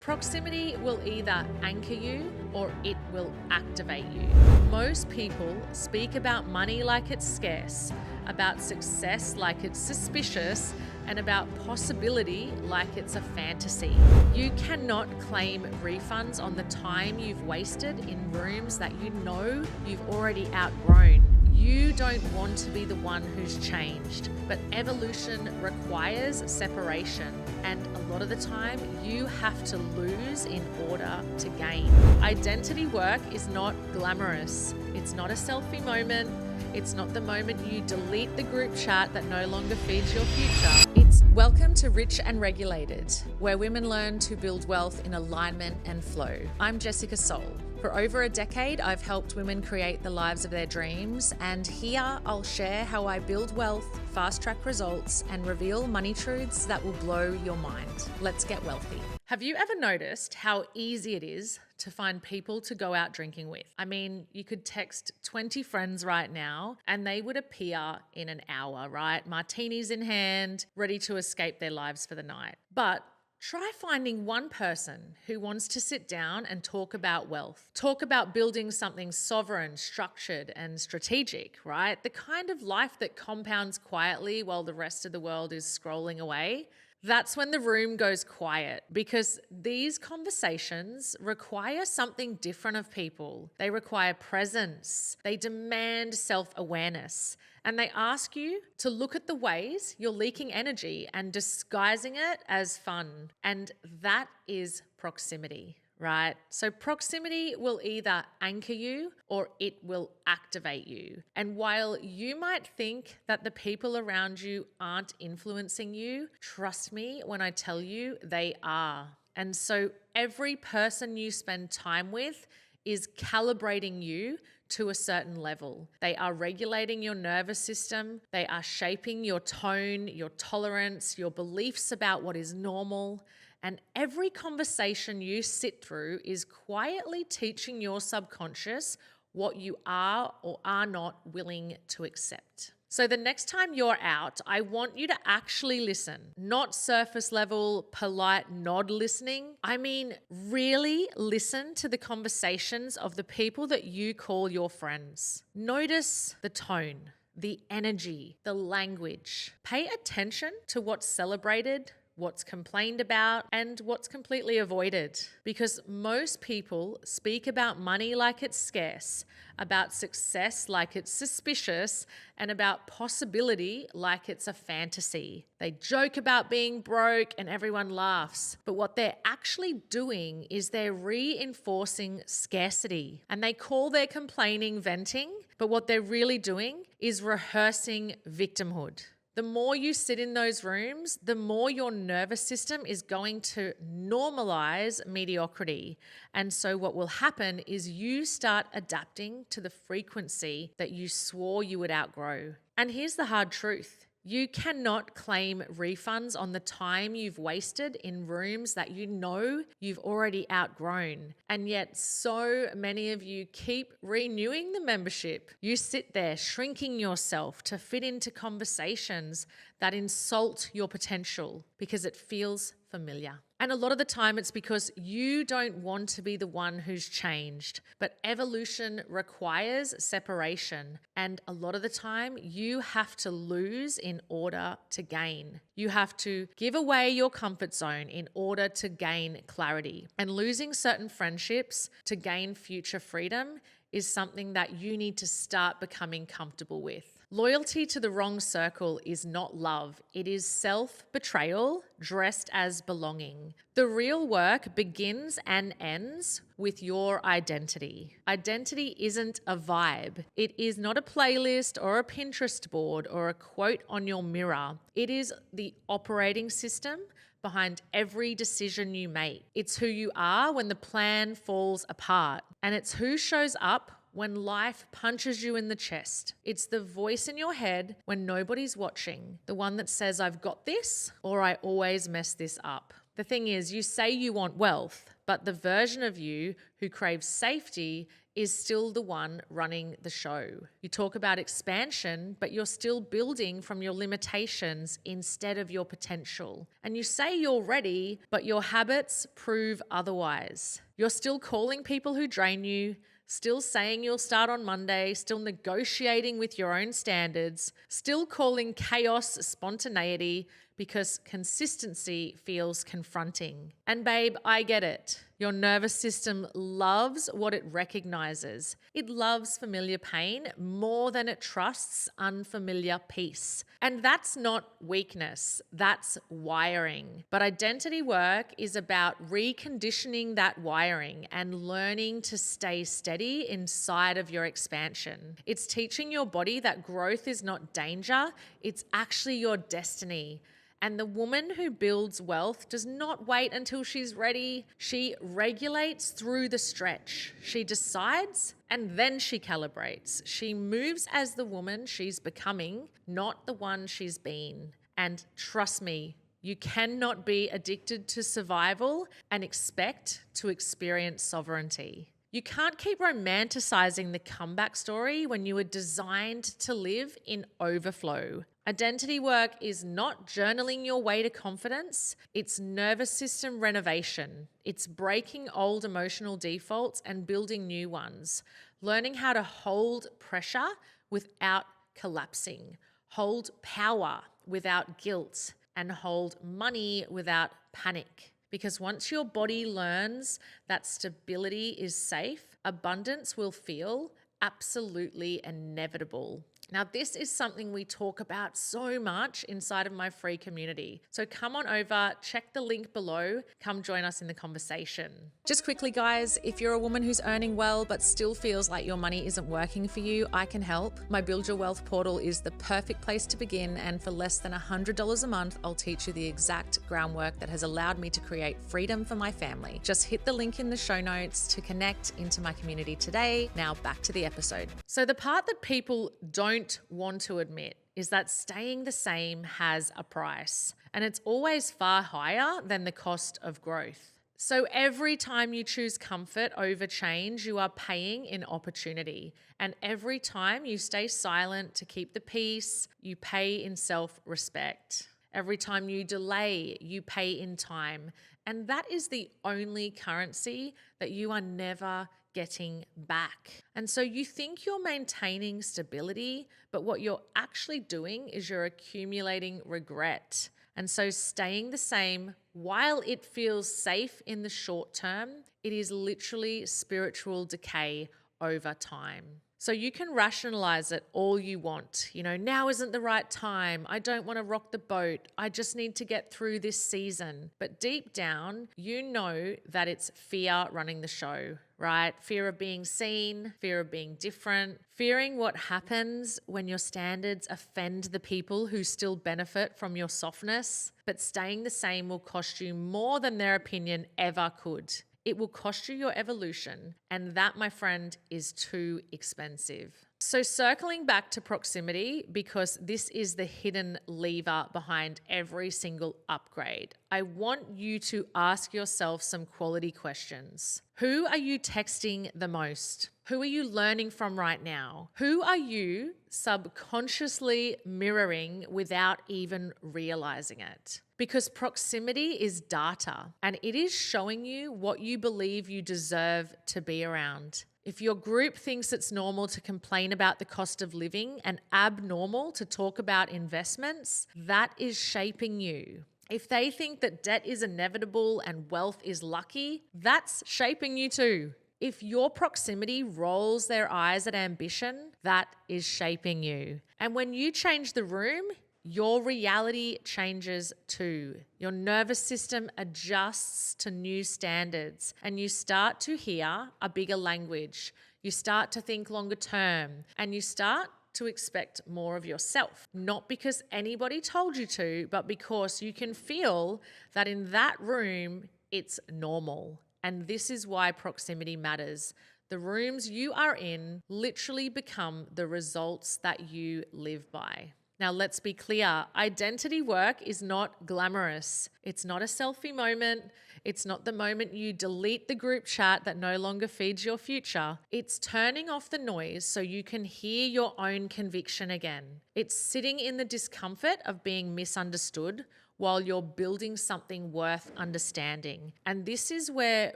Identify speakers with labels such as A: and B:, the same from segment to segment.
A: Proximity will either anchor you or it will activate you. Most people speak about money like it's scarce, about success like it's suspicious, and about possibility like it's a fantasy. You cannot claim refunds on the time you've wasted in rooms that you know you've already outgrown. You don't want to be the one who's changed, but evolution requires separation, and a lot of the time you have to lose in order to gain. Identity work is not glamorous. It's not a selfie moment. It's not the moment you delete the group chat that no longer feeds your future. Welcome to Rich and Regulated, where women learn to build wealth in alignment and flow. I'm Jessica Soul. For over a decade, I've helped women create the lives of their dreams, and here I'll share how I build wealth, fast-track results, and reveal money truths that will blow your mind. Let's get wealthy. Have you ever noticed how easy it is to find people to go out drinking with? I mean, you could text 20 friends right now and they would appear in an hour, right? Martinis in hand, ready to escape their lives for the night. But try finding one person who wants to sit down and talk about wealth, talk about building something sovereign, structured, and strategic, right? The kind of life that compounds quietly while the rest of the world is scrolling away. That's when the room goes quiet, because these conversations require something different of people. They require presence. They demand self-awareness. And they ask you to look at the ways you're leaking energy and disguising it as fun. And that is proximity, right? So proximity will either anchor you or it will activate you. And while you might think that the people around you aren't influencing you, trust me when I tell you they are. And so every person you spend time with is calibrating you to a certain level. They are regulating your nervous system. They are shaping your tone, your tolerance, your beliefs about what is normal. And every conversation you sit through is quietly teaching your subconscious what you are or are not willing to accept. So the next time you're out, I want you to actually listen, not surface level, polite nod listening. I mean, really listen to the conversations of the people that you call your friends. Notice the tone, the energy, the language. Pay attention to what's celebrated, what's complained about, and what's completely avoided. Because most people speak about money like it's scarce, about success like it's suspicious, and about possibility like it's a fantasy. They joke about being broke and everyone laughs. But what they're actually doing is they're reinforcing scarcity. And they call their complaining venting, but what they're really doing is rehearsing victimhood. The more you sit in those rooms, the more your nervous system is going to normalize mediocrity. And so what will happen is you start adapting to the frequency that you swore you would outgrow. And here's the hard truth. You cannot claim refunds on the time you've wasted in rooms that you know you've already outgrown. And yet so many of you keep renewing the membership. You sit there shrinking yourself to fit into conversations that insult your potential because it feels familiar. And a lot of the time it's because you don't want to be the one who's changed, but evolution requires separation. And a lot of the time you have to lose in order to gain. You have to give away your comfort zone in order to gain clarity. And losing certain friendships to gain future freedom is something that you need to start becoming comfortable with. Loyalty to the wrong circle is not love. It is self-betrayal dressed as belonging. The real work begins and ends with your identity. Identity isn't a vibe. It is not a playlist or a Pinterest board or a quote on your mirror. It is the operating system behind every decision you make. It's who you are when the plan falls apart, and it's who shows up when life punches you in the chest. It's the voice in your head when nobody's watching, the one that says, I've got this, or I always mess this up. The thing is, you say you want wealth, but the version of you who craves safety is still the one running the show. You talk about expansion, but you're still building from your limitations instead of your potential. And you say you're ready, but your habits prove otherwise. You're still calling people who drain you, still saying you'll start on Monday, still negotiating with your own standards, still calling chaos spontaneity because consistency feels confronting. And babe, I get it. Your nervous system loves what it recognizes. It loves familiar pain more than it trusts unfamiliar peace. And that's not weakness, that's wiring. But identity work is about reconditioning that wiring and learning to stay steady inside of your expansion. It's teaching your body that growth is not danger, it's actually your destiny. And the woman who builds wealth does not wait until she's ready. She regulates through the stretch. She decides and then she calibrates. She moves as the woman she's becoming, not the one she's been. And trust me, you cannot be addicted to survival and expect to experience sovereignty. You can't keep romanticizing the comeback story when you were designed to live in overflow. Identity work is not journaling your way to confidence, it's nervous system renovation. It's breaking old emotional defaults and building new ones. Learning how to hold pressure without collapsing, hold power without guilt, and hold money without panic. Because once your body learns that stability is safe, abundance will feel absolutely inevitable. Now, this is something we talk about so much inside of my free community. So come on over, check the link below, come join us in the conversation. Just quickly, guys, if you're a woman who's earning well but still feels like your money isn't working for you, I can help. My Build Your Wealth portal is the perfect place to begin, and for less than $100 a month, I'll teach you the exact groundwork that has allowed me to create freedom for my family. Just hit the link in the show notes to connect into my community today. Now back to the episode. So the part that people don't want to admit is that staying the same has a price, and it's always far higher than the cost of growth. So every time you choose comfort over change, you are paying in opportunity. And every time you stay silent to keep the peace, you pay in self-respect. Every time you delay, you pay in time. And that is the only currency that you are never getting back. And so you think you're maintaining stability, but what you're actually doing is you're accumulating regret. And so staying the same, while it feels safe in the short term, it is literally spiritual decay over time. So you can rationalize it all you want. You know, now isn't the right time. I don't want to rock the boat. I just need to get through this season. But deep down, you know that it's fear running the show, right? Fear of being seen, fear of being different, fearing what happens when your standards offend the people who still benefit from your softness. But staying the same will cost you more than their opinion ever could. It will cost you your evolution, and that, my friend, is too expensive. So circling back to proximity, because this is the hidden lever behind every single upgrade, I want you to ask yourself some quality questions. Who are you texting the most? Who are you learning from right now? Who are you subconsciously mirroring without even realizing it? Because proximity is data, and it is showing you what you believe you deserve to be around. If your group thinks it's normal to complain about the cost of living and abnormal to talk about investments, that is shaping you. If they think that debt is inevitable and wealth is lucky, that's shaping you too. If your proximity rolls their eyes at ambition, that is shaping you. And when you change the room, your reality changes too. Your nervous system adjusts to new standards, and you start to hear a bigger language. You start to think longer term, and you start to expect more of yourself. Not because anybody told you to, but because you can feel that in that room, it's normal. And this is why proximity matters. The rooms you are in literally become the results that you live by. Now, let's be clear. Identity work is not glamorous. It's not a selfie moment. It's not the moment you delete the group chat that no longer feeds your future. It's turning off the noise so you can hear your own conviction again. It's sitting in the discomfort of being misunderstood while you're building something worth understanding. And this is where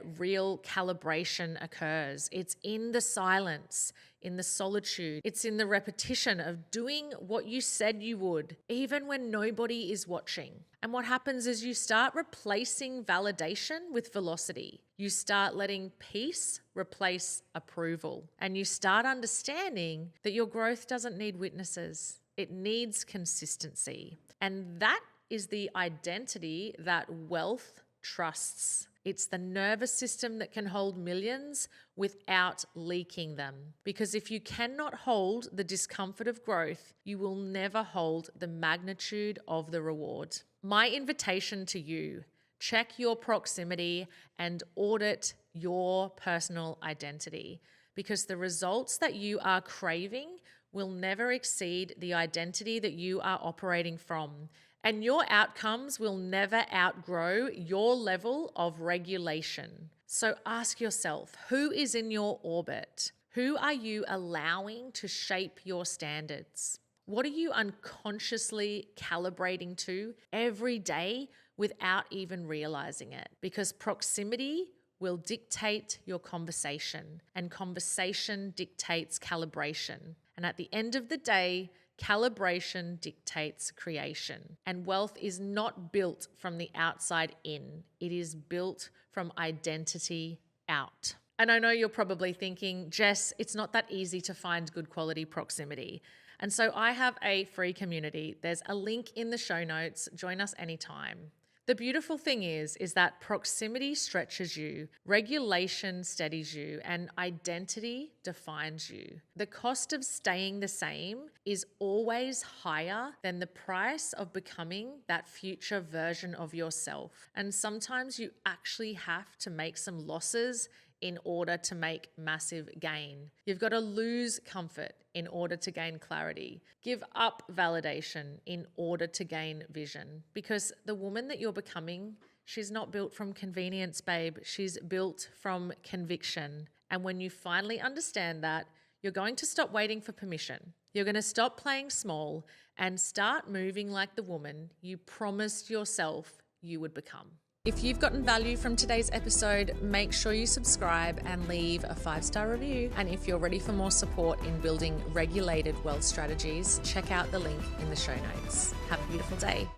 A: real calibration occurs. It's in the silence, in the solitude. It's in the repetition of doing what you said you would, even when nobody is watching. And what happens is you start replacing validation with velocity. You start letting peace replace approval. And you start understanding that your growth doesn't need witnesses. It needs consistency. And that is the identity that wealth trusts. It's the nervous system that can hold millions without leaking them. Because if you cannot hold the discomfort of growth, you will never hold the magnitude of the reward. My invitation to you, check your proximity and audit your personal identity, because the results that you are craving will never exceed the identity that you are operating from. And your outcomes will never outgrow your level of regulation. So ask yourself, who is in your orbit? Who are you allowing to shape your standards? What are you unconsciously calibrating to every day without even realizing it? Because proximity will dictate your conversation, and conversation dictates calibration. And at the end of the day, calibration dictates creation. And wealth is not built from the outside in. It is built from identity out. And I know you're probably thinking, Jess, it's not that easy to find good quality proximity. And so I have a free community. There's a link in the show notes. Join us anytime. The beautiful thing is that proximity stretches you, regulation steadies you, and identity defines you. The cost of staying the same is always higher than the price of becoming that future version of yourself. And sometimes you actually have to make some losses in order to make massive gain. You've got to lose comfort in order to gain clarity. Give up validation in order to gain vision. Because the woman that you're becoming, she's not built from convenience, babe. She's built from conviction. And when you finally understand that, you're going to stop waiting for permission. You're going to stop playing small and start moving like the woman you promised yourself you would become. If you've gotten value from today's episode, make sure you subscribe and leave a 5-star review. And if you're ready for more support in building regulated wealth strategies, check out the link in the show notes. Have a beautiful day.